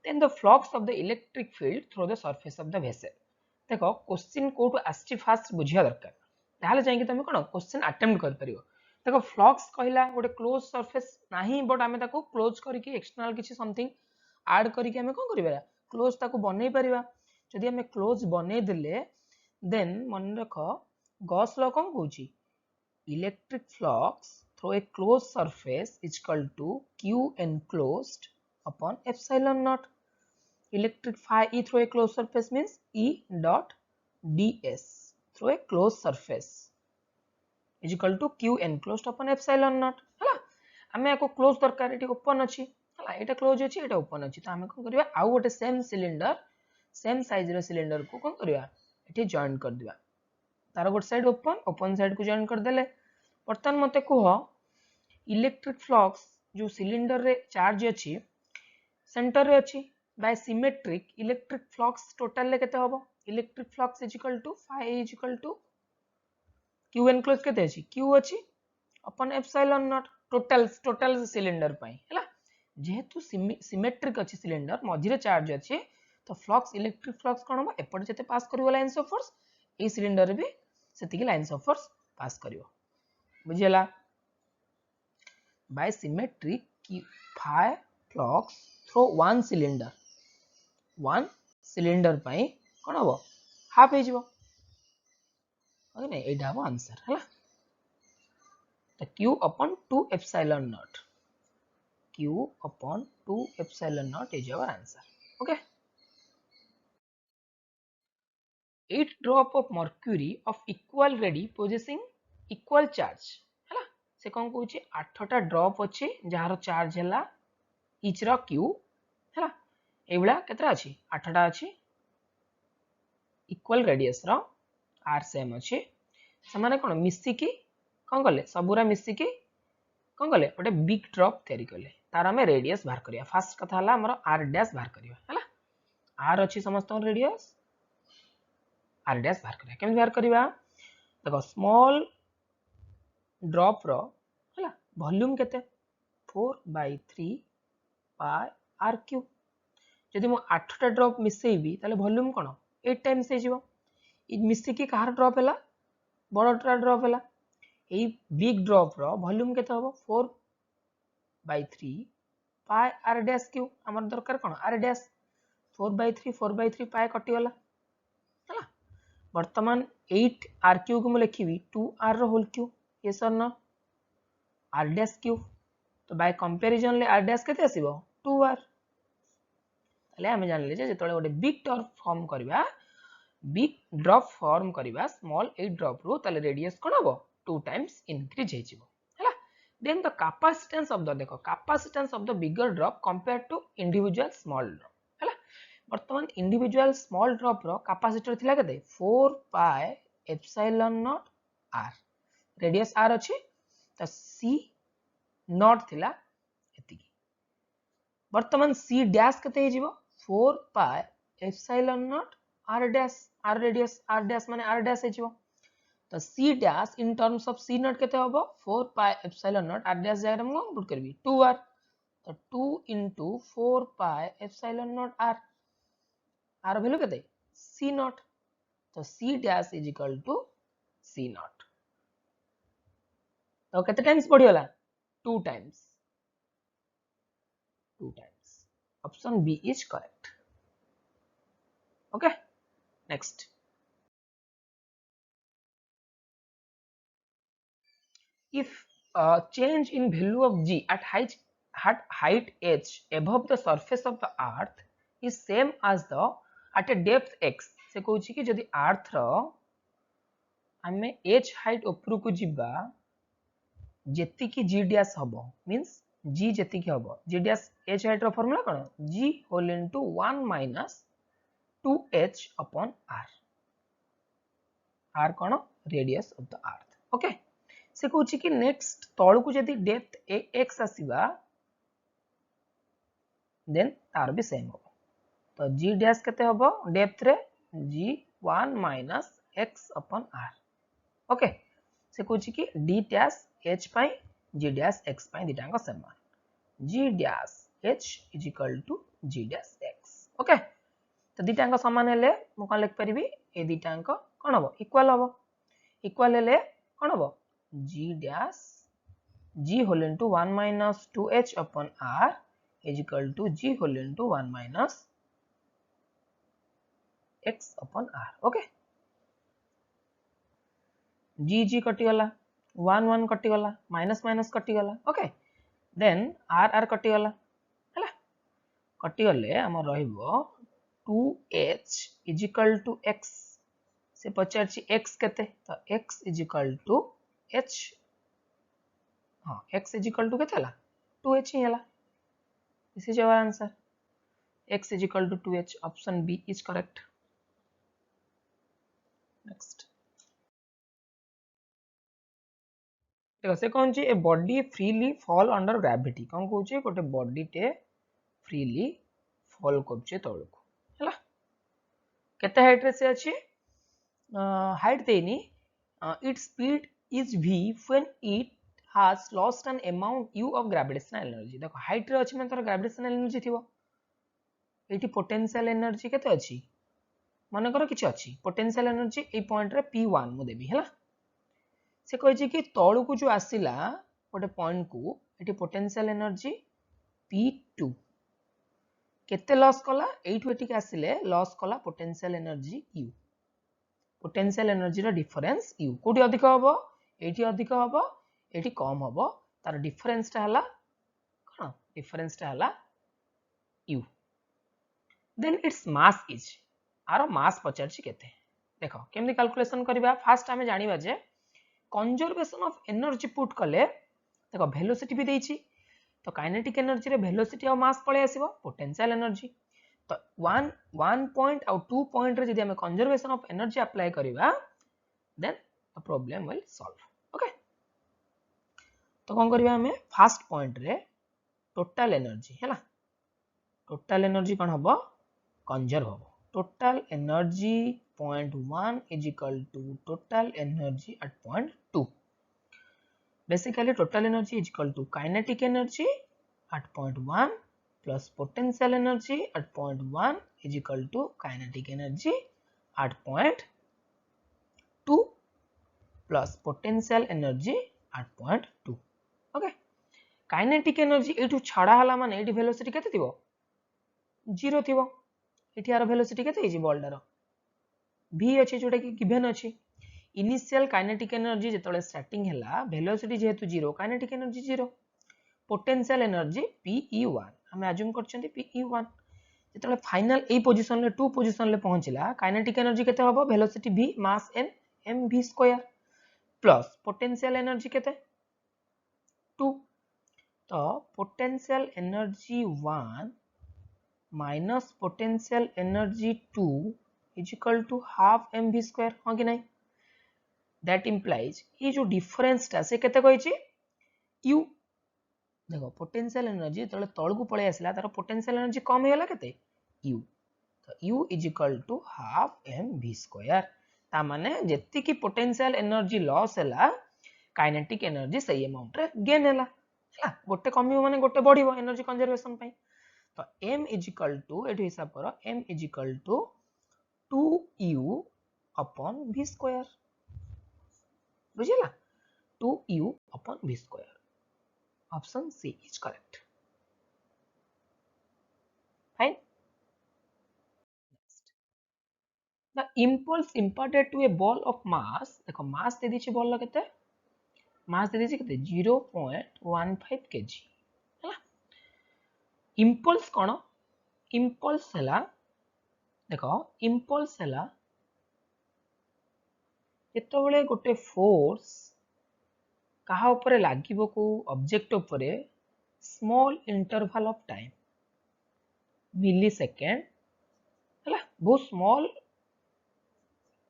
then the flux of the electric field through the surface of the vessel देखो क्वेश्चन कोटो आस्छि फास्ट बुझिया दरकार ताले जाई कि तमे कोन क्वेश्चन अटेम्प्ट कर परियो देखो फ्लक्स कहला गोटे क्लोज सरफेस नाही बट आमे ताको क्लोज करिकि एक्सटर्नल किछि समथिंग ऐड करिकि आमे कोन करिबा क्लोज ताको बनै परिबा जदि आमे क्लोज बनै देले देन मन रखो गॉस लॉ कोन कहूची electric flux through a close surface is equal to q enclosed upon epsilon naught electric phi E through a closed surface means E dot ds through a closed surface is equal to Q enclosed upon epsilon naught हला हमें एको क्लोज दरकार एटी ओपन अछि हला एटा क्लोज अछि एटा ओपन अछि त हमें कोन करबा आउ गोटे सेम सिलिंडर सेम साइज रो सिलिंडर को कोन करबा एटी जॉइन कर दिबा तार गोट साइड ओपन साइड को जॉइन कर देले बर्तन मते कहो इलेक्ट्रिक फ्लक्स जो सिलिंडर रे चार्ज अछि सेंटर रे अछि by symmetric electric flux total ले केते होबो electric flux is equal to phi is equal to q enclosed केते अछि q अछि upon epsilon naught total cylinder पई हैला जेहेतु सिमेट्रिक अछि सिलिंडर मझिरे चार्ज अछि तो फ्लक्स इलेक्ट्रिक फ्लक्स कोन होबो एपट जते पास करिवो लाइंस ऑफ फोर्स ए सिलिंडर भी सेतिकी लाइंस ऑफ फोर्स पास करिवो बुझियला by symmetric phi flux through one cylinder पाई कौन हम हाफ हो एटा हम आंसर है q upon 2 epsilon naught q upon 2 epsilon naught is our answer. Okay, 8 drop of mercury of equal ready possessing equal charge है से कौन कहूँ 8टा ड्रॉप अच्छे जार चार्ज है इच रो q है एभला केतरा अछि 8टा अछि इक्वल रेडियस रो r सेम अछि से माने कोन मिसिकी कोन गले सबुरा मिसिकी कोन गले गोटे बिग ड्रॉप तयारी कले तार आम रेडियस बाहर करिया फास्ट कथा हला हमर r डैश बाहर करिया हला r अछि समस्त रेडियस r डैश बाहर करिया केम बाहर करिया देखो स्मॉल ड्रॉप रो हला वॉल्यूम केते 4/3 पाई r क्यूब जदि मो 8टा ड्रॉप मिसेइबी ताले वॉल्यूम कोन 8 टाइम्स हे जिवो इ मिसिकी कहार ड्रॉप हैला बड़टा ड्रॉप हैला एई बिग ड्रॉप रो वॉल्यूम केते हबो 4/3 पाई r डैश क्यूब हमर दरकार कोन r डैश 4/3 पाई कटि गला हैला वर्तमान 8 r क्यूब को मु लिखिबी 2r रो होल क्यूब यस और नो r डैश क्यूब तो बाय कंपैरिजन ले r डैश केते आसीबो 2r ताले हम जान ले जे जेतले गोटे बिग ड्रॉप फॉर्म करबा बिग ड्रॉप फॉर्म करबा स्मॉल 8 ड्रॉप रो ताले रेडियस कोन हबो 2 टाइम्स इंक्रीज हे जिवो हैला then the capacitance of the देखो capacitance of the bigger drop compare to individual small drop हैला वर्तमान इंडिविजुअल स्मॉल ड्रॉप रो कैपेसिटर थिला केते 4 pi epsilon naught r radius r अछि त c नॉट थिला एतिकी वर्तमान c डैश केते हे जिवो 4 pi epsilon naught r dash r radius r dash माने r डैश हे जिवो तो c dash in terms of c naught केते होबो 4 pi epsilon naught r dash जाय हम पुट करबी 2r तो 2 into 4 pi epsilon naught r r value केते c नॉट तो c dash is equal to c naught तो केते टाइम्स बढ़ी होला 2 times option b is correct. Okay, next if change in value of g at height h above the surface of the earth is same as the at a depth x से कहूँ कि जदि अर्थ रो आमे h height ऊपर को जिबा जेति की g डैश हबो मींस g जेति की हबो g डैश h height रो फार्मूला कोन g whole into 1 minus 2h upon r r कोन radius of the earth okay से कहूँ कि नेक्स्ट तळ को जदि डेप्थ x आसीबा देन तार भी सेम हो तो g डैश केते हबो डेप्थ रे g 1 minus x upon r okay से कहूँ कि d डैश h पाई g डैश x पाई दिटांग समान g dash h is equal to g dash x okay तो दिटांग समान हेले मु कोन लिख परिबी ए दिटांग कोन हबो इक्वल हेले कोन हबो g dash g whole into 1 minus 2h upon r is equal to g whole into 1 minus x upon r okay g कटि गला 1 कटि गला माइनस कटि गला ओके देन r कटि गला हैला कटि गले हमर रहइबो 2h is equal to x से पचारछि x केते तो x is equal to h हां x is equal to केते हला 2h ही हला this is our answer x is equal to 2h option b is correct next देखो से कौन ची a body freely fall under gravity कौन कहू ची गोटे बॉडी टे फ्रीली फॉल करछे तळको हला केते हाइट रे से अछि हाइट देनी its speed is v when it has lost an amount u of gravitational energy देखो हाइट रे अछि मतलब ग्रेविटेशनल एनर्जी थिबो एटी पोटेंशियल एनर्जी केते अछि माने करो किछ अछि पोटेंशियल एनर्जी ए पॉइंट रे p1 मु देबी हला से कहि कि तळु को जो आसिला गोटे पॉइंट को एटी पोटेंशियल एनर्जी p2 केते लॉस कला एठु एटिक आसिले लॉस कला potential energy U potential energy रो डिफरेंस U कोठी अधिक हबो एठी अधिक हबो एठी कम हबो तार डिफरेंस ता हला कोन डिफरेंस ता हला U then it's mass is आरो मास पचारछि केते देखो केमि कैलकुलेशन करबा फास्ट हमें जानिबा जे कंजर्वेशन ऑफ एनर्जी पुट कले देखो वेलोसिटी भी देछि तो काइनेटिक एनर्जी रे वेलोसिटी और मास पळे आसीबो पोटेंशियल एनर्जी तो 1 पॉइंट और 2 पॉइंट रे जदि हमें कंजर्वेशन ऑफ एनर्जी अप्लाई करबा then the problem will solve okay तो कोन करबा हमें फर्स्ट पॉइंट रे टोटल एनर्जी हैला टोटल एनर्जी कोन हबो कंजर्व हबो total energy point 1 is equal to total energy at point 2 basically total energy is equal to kinetic energy at point 1 plus potential energy at point 1 is equal to kinetic energy at point 2 plus potential energy at point 2 okay kinetic energy एठू छाड़ा हला माने एठी वेलोसिटी केते थिबो 0 थिबो एठी आरो वेलोसिटी केते हिजी बॉलडार v अछि जोटा कि गिवन अछि इनिशियल काइनेटिक एनर्जी जेतले स्टार्टिंग हला वेलोसिटी जेहेतु 0 kinetic energy 0 potential energy pe1 हम अज्यूम करछंती pe1 जेतले फाइनल ए पोजीशन ले 2 पोजीशन ले पहुंचला काइनेटिक एनर्जी केते हबो वेलोसिटी v मास n mv2 plus potential energy केते 2 तो potential energy 1 minus potential energy 2 is equal to half mv square हाँ कि नहीं that implies ये जो डिफरेंस टा से केते कहिछि u देखो पोटेंशियल एनर्जी तळे तळ को पळे आसला तार पोटेंशियल एनर्जी कम हेला केते u तो u is equal to half mv square ता माने जेति की पोटेंशियल एनर्जी लॉस हेला काइनेटिक एनर्जी सही अमाउंट रे गेन हेला हला गोटे कमियो माने गोटे बढ़िबो एनर्जी कंजर्वेशन पई तो m is equal to एठी हिसाब करो m is equal to 2u upon v square बुझिला 2u upon v square option C is correct fine next the impulse imparted to a ball of mass देखो mass दे दिछि बॉल केते mass दे दिछि केते 0.15 kg हला impulse कोन impulse हला देखो impulse हला जेतबेले गोटे फोर्स कहा ऊपर लागिबो को ऑब्जेक्ट ऊपर small interval of time millisecond हला बहुत स्मॉल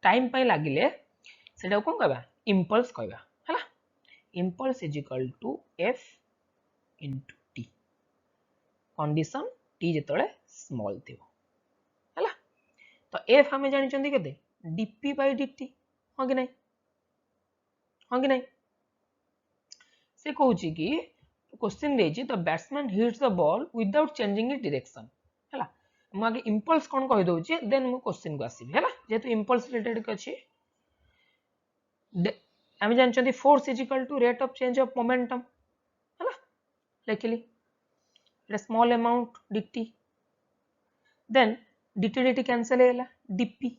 टाइम पई लागिले सेटा कोन कहबा इंपल्स कहबा हला impulse is equal to f into t condition t जेतले स्मॉल थिबो हला तो f हमें जानि चंदी केते dp by dt हां कि नहीं से कहूची कि क्वेश्चन देछि the batsman hits the ball without changing it direction हला हम आगे इंपल्स कोन कहि दोछि देन मु क्वेश्चन को आसीबी हला जेतु इंपल्स रिलेटेड अछि हम जान चंदी force is equal to rate of change of momentum हला लिखली it small amount dt then dt dt cancel हेला dp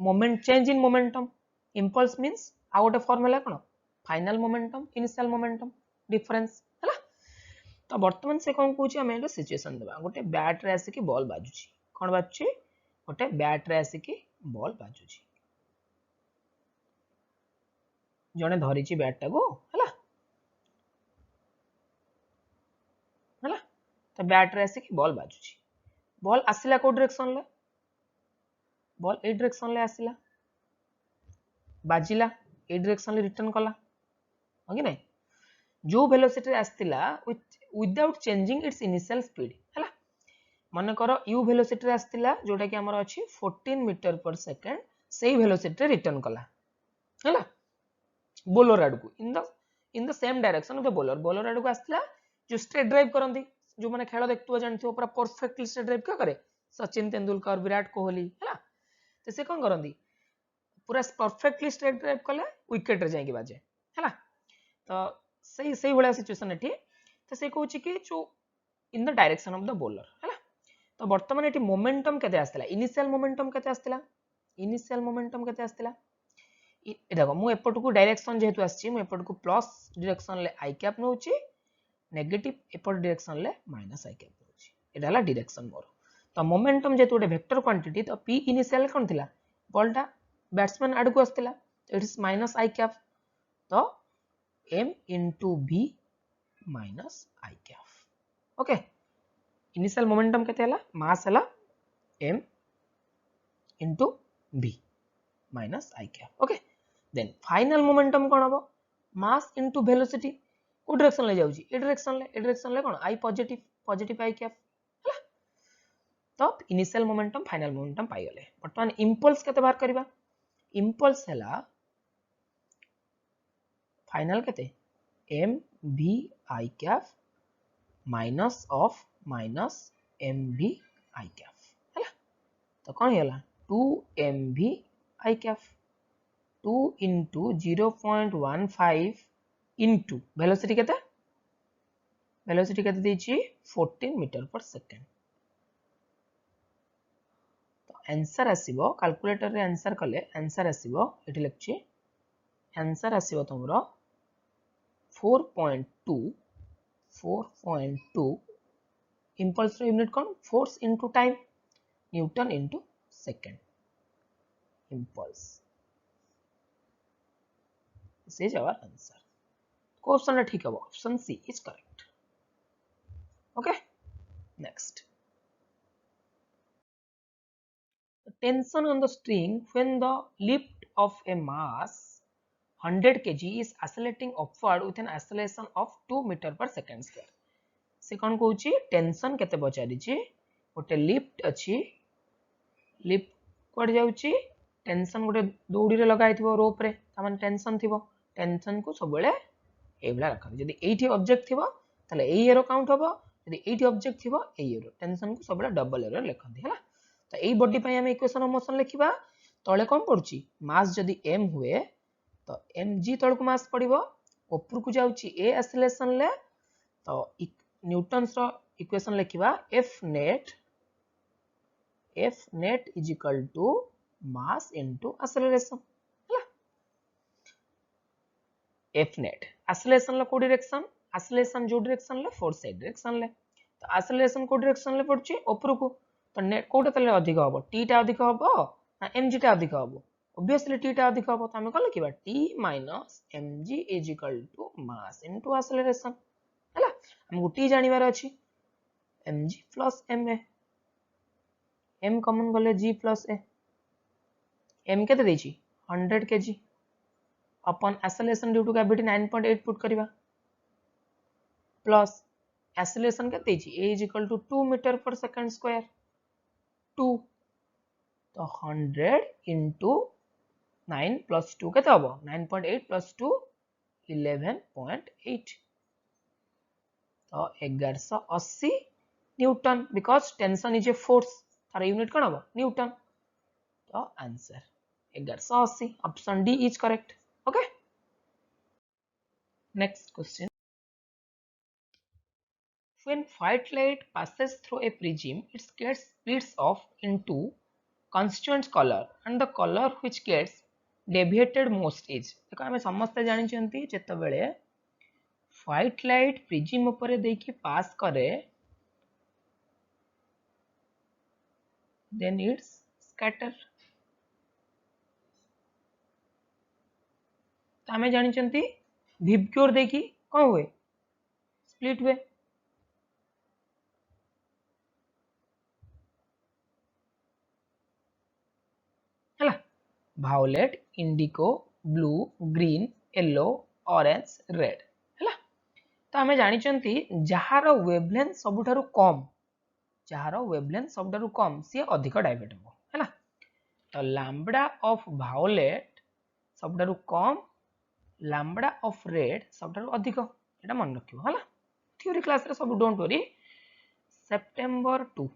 moment change in momentum impulse means आ गोटे फार्मूला कोन final momentum initial momentum difference हला तो वर्तमान से कोन कहूची हम एटा सिचुएशन देबा गोटे बैट रे आसी कि बॉल बाजुची कोन बाजुची गोटे बैट रे आसी कि बॉल बाजुची जने धरिची बैट टा को हला तो बैट रे आसी कि बॉल बाजुची बॉल आसिला को डायरेक्शन ले बॉल ए डायरेक्शन ले आसिला बाजिला ए डायरेक्शन ले रिटर्न कला ओके नहीं जो वेलोसिटी आस्तिला without changing its initial speed हला मन करो u वेलोसिटी आस्तिला जोटा कि हमर अछि 14 मीटर पर सेकंड सेही वेलोसिटी रिटर्न कला हला बॉलर आड को in the same direction of the bowler आड को आस्तिला जो स्ट्रेट ड्राइव करंती जो माने खेल देखतो जानथियो पूरा परफेक्टली स्ट्रेट ड्राइव का करे सचिन तेंदुलकर विराट कोहली हला तो से कोन करंती पूरा परफेक्टली स्ट्रेट ड्राइव कले विकेट रे जाई बाजे हला तो सही भला सिचुएशन एठी तो से कहूची कि जो in the direction of the bowler हला तो वर्तमान एटी मोमेंटम केते आस्तिला इनिशियल मोमेंटम केते आस्तिला इनिशियल मोमेंटम केते आस्तिला देखो मु एपट को डायरेक्शन जेहेतु आछि मु एपट को प्लस डायरेक्शन ले आई कैप नउची नेगेटिव एपट डायरेक्शन ले माइनस आई कैप नउची एटा हला डायरेक्शन मोर तो मोमेंटम जेहेतु गोटे वेक्टर क्वांटिटी तो पी इनिशियल कोन थिला बॉलटा बैट्समैन आड़ को आस्तिला it is minus i cap तो m into v minus i cap okay initial momentum केते हला मास हला m into v minus i cap okay then final momentum कोन हबो मास into वेलोसिटी को डायरेक्शन ले जाउची ए डायरेक्शन ले कोन आई पॉजिटिव आई कैप हला तो इनिशियल मोमेंटम फाइनल मोमेंटम पाई गले वर्तमान इंपल्स केते बाहर करबा इंपल्स हला फाइनल केते m v i cap minus of minus m v i cap हला तो कोन होला 2 m v i cap 2 into 0.15 into velocity देछि 14 मीटर पर सेकंड तो आंसर आसीबो कैलकुलेटर रे आंसर कले आंसर आसीबो एठी लिखछि आंसर आसीबो तमरो 4.2 इंपल्स रो यूनिट कोन force into time newton into second impulse this is our answer question ठीक है option C is correct okay next the tension on the string when the lift of a mass 100 kg is oscillating upward with an oscillation of 2 meter per second square से कौन कहूची टेंशन केते पचारि छी गोटे लिफ्ट अछि लिफ्ट कोड जाउची टेंशन गोटे दौड़ी रे लगाई थिबो रोप रे तामान टेंशन थिबो टेंशन को सब बेले एबला रखन जदी एठी ऑब्जेक्ट थिबो तले ए एरो काउंट हबो जदी एठी ऑब्जेक्ट थिबो ए एरो टेंशन को सब बेले डबल एरो लिखंती हला तो एई बॉडी पय हम इक्वेशन ऑफ मोशन लिखिबा तळे कोन पडुची मास जदी m हुए तो mg तळ को मास पडिबो ऊपर को जाउची a एक्सेलरेशन ले तो न्यूटन्स रो इक्वेशन लिखिबा f net is equal to mass into acceleration हला f net acceleration ला को डायरेक्शन acceleration जो डायरेक्शन ले फोर्स साइड डायरेक्शन ले तो acceleration को डायरेक्शन ले पड़ची ऊपर को तो नेट कोटा तले अधिक हबो t टा अधिक हबो ना mg टा अधिक हबो ऑब्वियसली t टा अधिक हबो तो हम कोन लिखिबा t - mg is equal to mass into acceleration हला हमको t जानिबार अछि mg plus ma m common गले g plus a m केते देछि 100 kg अपन acceleration due to gravity 9.8 put करिबा प्लस एक्सेलरेशन केते देछि a is equal to 2 metre per second square 2 तो 100 into 9 plus 2 केते हबो 9.8 plus 2 11.8 तो 1180 Newton because tension is a force तार यूनिट कोन हबो न्यूटन तो answer 1180 option D is correct okay next question when white light passes through a prism it gets splits off into constituent color and the color which gets deviated most is देखो हमें समस्त जानि चंती जेते बेले व्हाइट लाइट प्रिज्म ऊपर देकी पास करे then it's scatter तो हमें जानि चंती विबक्योर देकी कोन हुए स्प्लिट हुए हला violet indigo blue green yellow orange red हला तो हमें जानि चंती जहार वेवलेंथ सबुठारु कम जहार वेवलेंथ सबुठारु कम सी अधिक डाइवर्ट हो हला तो लैम्बडा ऑफ वायोलेट सबुठारु कम लैम्बडा ऑफ रेड सबुठारु अधिक एटा मन रखियो हला थ्योरी क्लास रे सब don't worry September 2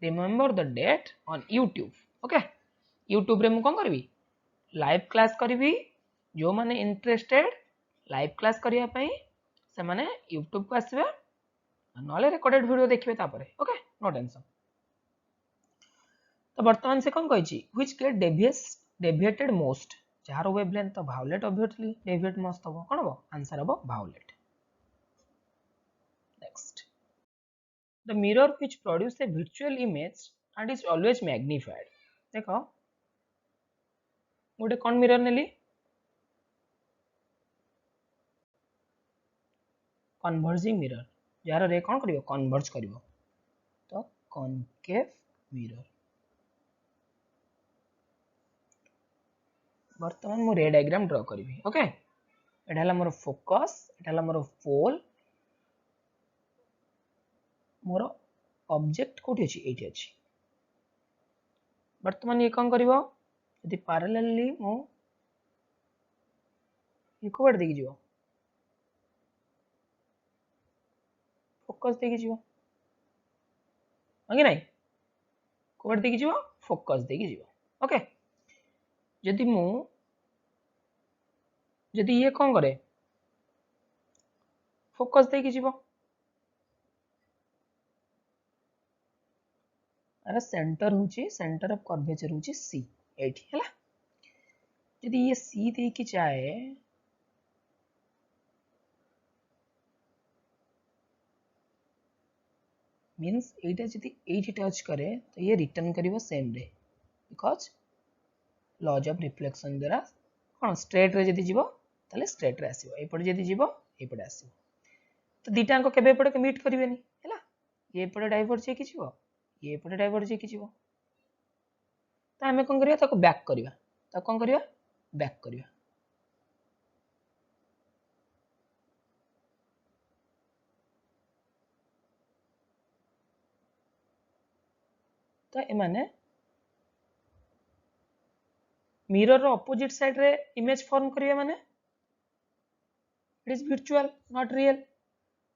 remember the date on YouTube okay YouTube रे मु कोन करबी लाइव क्लास करबी जो माने इंटरेस्टेड लाइव क्लास करिया पई से माने यूट्यूब को आसीबे नॉले रिकॉर्डेड वीडियो देखिए तापरे ओके नो टेंशन तो वर्तमान से कौन कही व्हिच गेट डेविएटेड मोस्ट जार वेवलेंथ तो वायोलेट ऑब्वियसली डेविएट मोस्ट हम कौन हम आंसर हम violet next the mirror which produce a virtual image and is always magnified देखो गोटे कौन मिरर नेली कन्वर्जिंग मिरर जार रे कौन करिवो कन्वर्ज करिवो तो कॉनकेव मिरर वर्तमान मु रे डायग्राम ड्रा करी ओके एटा हला मोर फोकस एटा हला मोर पोल मोर ऑब्जेक्ट कोठी अछि एठी अछि वर्तमान ये कौन करिवो यदि पैरेलली मु ये कोड देखि जिवो फोकस देखि जिवो आगे नहीं कोड देखि जिवो फोकस देखि जिवो ओके जदि ये कौन करे फोकस देखि जिवो अरे सेंटर होची सेंटर ऑफ कर्वेचर होची सी एठी हला जदि ये सी देखि जाए मीन्स एटा जदि एठी टच करे तो ये रिटर्न करिवो सेम रे बिकॉज लॉज ऑफ रिफ्लेक्शन द्वारा कौन स्ट्रेट रे जदि जीवो ताले स्ट्रेट रे आसीबो एपटे जदि जीवो एपटे आसीबो तो दीटा अंक केबे एपटे मीट करिवेनी हैला ये एपटे डाइवर्ज हे कि जीवो ये एपटे डाइवर्ज हे कि जीवो तो हमें कोन करिया ताको बैक करिया तो कोन करिया बैक करिया तो ए माने मिरर रो ऑपोजिट साइड रे इमेज फॉर्म करिया माने it is virtual not real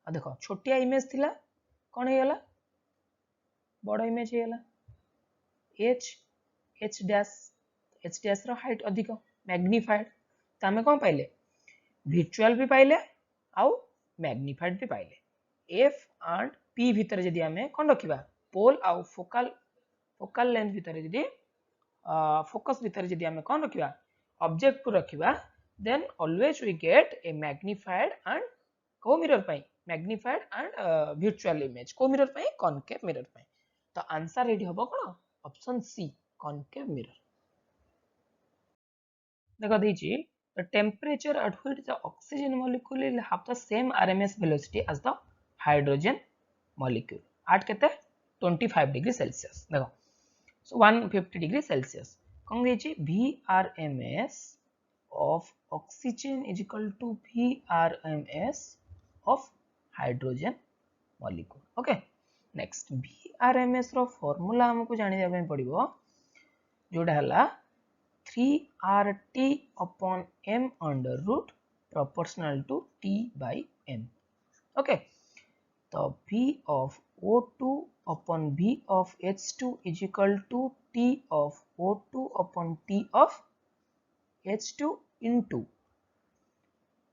आ देखो छोटिया इमेज थिला कोन हे गला बड़ इमेज हे गला एच डैश रो हाइट अधिक मैग्निफाइड तो हमें कौन पाइले वर्चुअल भी पाइले आउ मैग्निफाइड भी पाइले एफ एंड पी भितर जदि हमें कौन रखिबा पोल आउ फोकल लेंथ भितर जदि फोकस भितर जदि हमें कौन रखिबा ऑब्जेक्ट को रखिबा then always we get a magnified and को मिरर पाई मैग्निफाइड एंड वर्चुअल इमेज को मिरर पाई कॉनकेव मिरर पाई तो आंसर रेडी होबो कोन ऑप्शन सी कॉनकेव मिरर देखो दीची the temperature at which the oxygen molecule will have the same RMS velocity as the hydrogen molecule at kete 25 degree Celsius देखो so 150 degree Celsius कौन गई VRMS of oxygen is equal to VRMS of hydrogen molecule okay next VRMS row formula हमको जानि जाबे पड़िबो जोडा हला 3RT upon M under root proportional to T by M okay तो V of O2 upon V of H2 is equal to T of O2 upon T of H2 into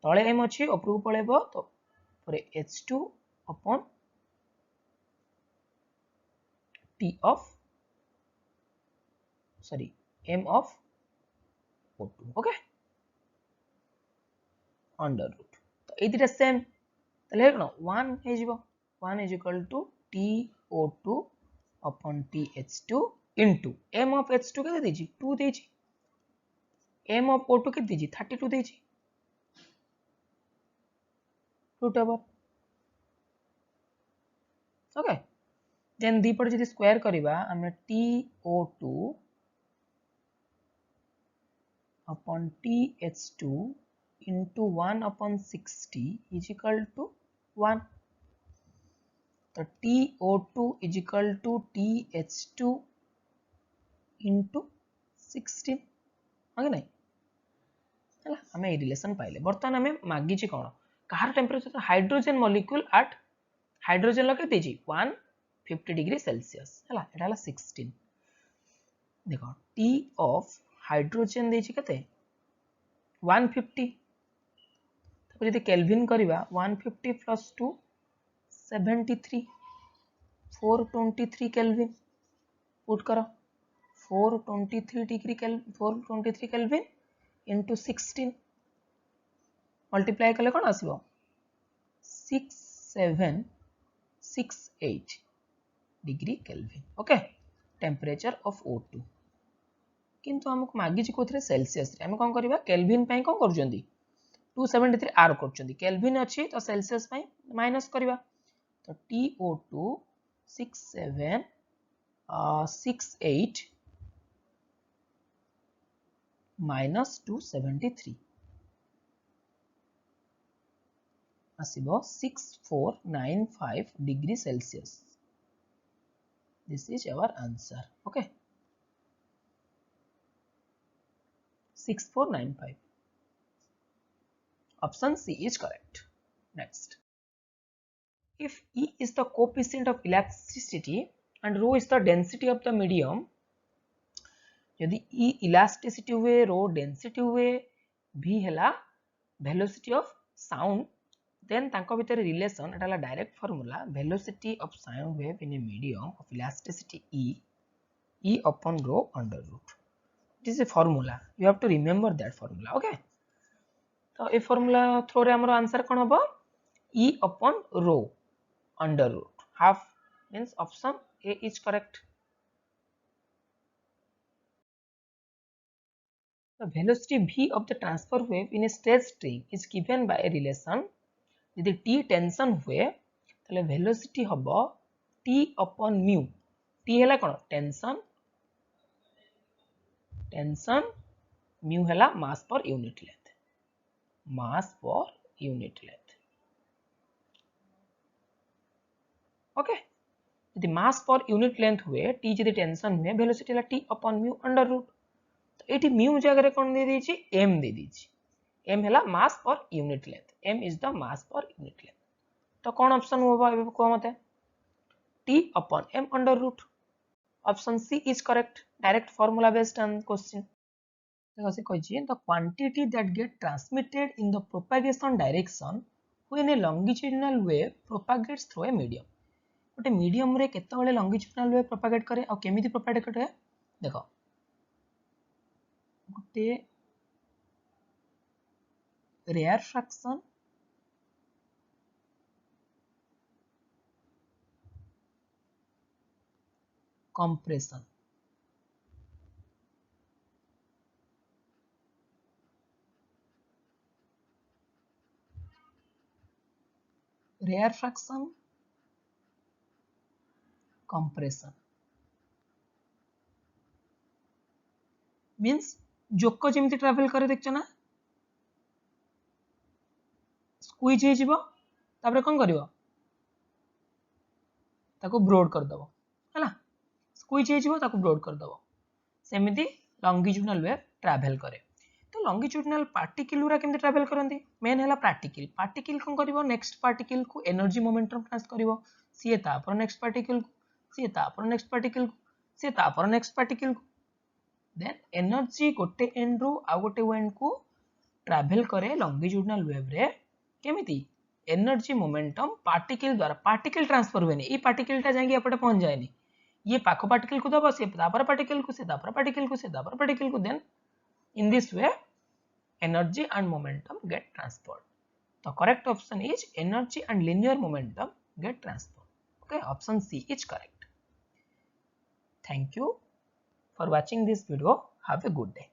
तले M अछि उपरु पळेबो तो परे H2 upon T of sorry M of O2 okay under root तो ए दिटा सेम तले कोन 1 हे जिवो 1 is equal to TO2 upon TH2 into M of H2 के देछि 2 देछि M of O2 के देछि 32 देछि रूट ओवर ओके देन दी पड़ जदि स्क्वायर करिबा हमें TO2 upon TH2 into 1 upon 60 is equal to 1 तो TO2 is equal to TH2 into 16 आगे नहीं हला हमें ए रिलेशन पाइले बर्तमान हमें मागी छि कोन कार temperature hydrogen molecule at hydrogen लगे देछि 150 डिग्री सेल्सियस हला एटा हला 16 देखो T ऑफ हाइड्रोजन देछि कते 150 तब यदि केल्विन करिबा 150 + 2 73 423 केल्विन पुट करो 423 degree kelvin 423 kelvin into 16 multiply कले कौन आसो 6768 degree kelvin okay temperature of O2 किंतु हमको मागिछि कोथरे सेल्सियस रे हम कोन करबा केल्विन पई कोन करजंदी 273 आर करजंदी केल्विन अछि तो सेल्सियस पई माइनस करबा तो TO2 6768 minus 273 आसीबो 6495 degree Celsius this is our answer okay 6495 option C is correct next if E is the coefficient of elasticity and rho is the density of the medium यदि E elasticity हुए rho density हुए V हैला velocity of sound then तांको भितर relation Etah La direct formula velocity of sound wave in a medium of elasticity E upon rho under root it is a formula you have to remember that formula okay तो ए formula through रे हमरो आंसर कोन हबो E upon rho under root half means option A is correct. The velocity v of the transfer wave in a straight string is given by a relation यदि t टेंशन हुए तले velocity हबो t upon mu t हैला कोन टेंशन mu हैला mass per unit length okay यदि mass per unit length हुए t यदि टेंशन हुए velocity हैला t upon mu under root तो एटी mu जगह कोन दे दीची m दे दीची m हैला mass per unit length m is the mass per unit length तो कौन ऑप्शन होगा एबे को मते t upon m under root option C is correct direct formula based on question देखो से कहछि the quantity that get transmitted in the propagation direction when a longitudinal wave propagates through a medium गोटे मीडियम रे केते बेले longitudinal wave propagate करे और केमिति propagate करे देखो गोटे rare fraction compression rare fraction compression means जोको जेमती ट्रैवल करे देखछ ना स्क्वीज हे जिवो तापर कोन करिवो ताको ब्रॉड कर दबो हैला स्क्वीज हे जिवो ताको ब्रॉड कर दबो सेमिति लॉन्गिट्यूडिनल वेव ट्रैवल करे तो लॉन्गिट्यूडिनल पार्टिकल उरा केमते ट्रैवल करंती मेन हैला पार्टिकल कोन करिवो नेक्स्ट पार्टिकल को एनर्जी मोमेंटम ट्रांसफर करिवो सीए तापर नेक्स्ट पार्टिकल सीए तापर नेक्स्ट पार्टिकल सीए तापर नेक्स्ट पार्टिकल देन एनर्जी गोटे एंड रो आ गोटे एंड को ट्रैवल करे लॉन्गिट्यूडिनल वेव रे केमिति एनर्जी मोमेंटम पार्टिकल द्वारा पार्टिकल ट्रांसफर हुए नहीं ये पार्टिकल टा जाके एपटे पहुंच जाएनी ये पाखो पार्टिकल को दबो से तापर पार्टिकल को से तापर पार्टिकल को से तापर पार्टिकल को then in this way energy and momentum get transferred the correct option is energy and linear momentum get transferred okay option C is correct thank you for watching this video have a good day